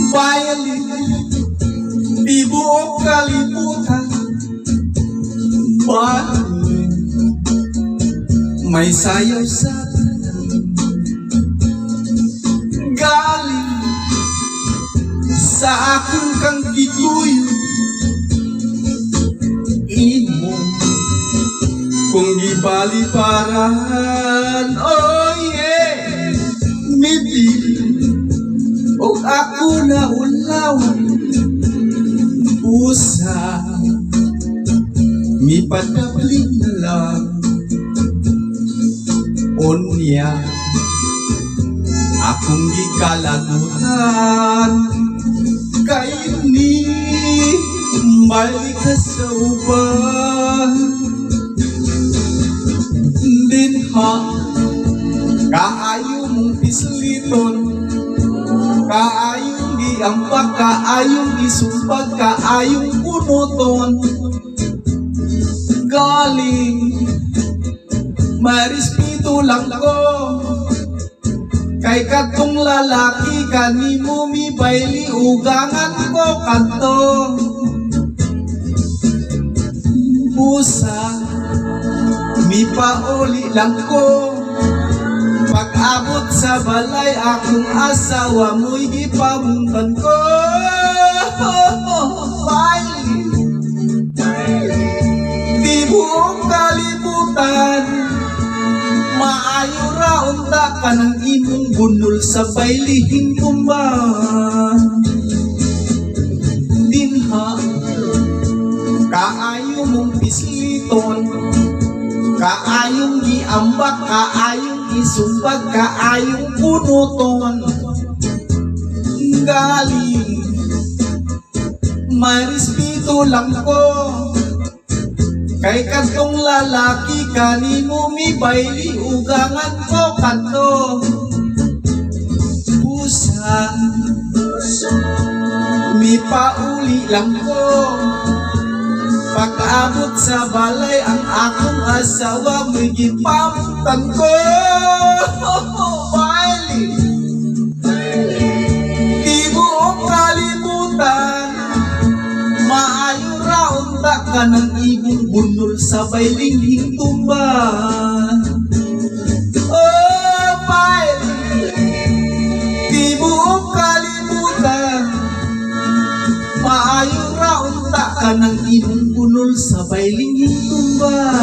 Bayaling di buong kalibutan, bayaling may sayaw sa galing sa akong kang gituyo. Imo kung gibaliparan, oh yeah, midi o ako na ulawan usa mipadabling na lang unya akong gikalagutan kay ni balik ka sa uban dinha kaayo mong pisliton, kaayong giambak, kaayong isumpag, kaayong punuton. Galing marespeto lang ko kay katong lalaki kanimo mi baili ugangan ko kanto busa mi pauli lang ko pag-abot sa balay akong asawa mo'y gipamuntan ko. Baili di buong kalibutan maayo ra unta ka ng imong bunol sa bailihing tumban dinha kaayo mong pisliton, kaayong giambak, kaayong isumbag, kaayong punuton. Galing marespeto lang ko kay katong lalaki kanimo mi baili ugangan ko kanto busa mi pauli lang ko pag-abot sa balay ang akong asawa mo'y gipamutan ko. Baili di buong kalibutan maayo ra unta ka ng imong bunol sa bailing hingtumban. Oh, baili di buong kalibutan maayo ra unta ka ng imong bunol sa bailing hingtumban.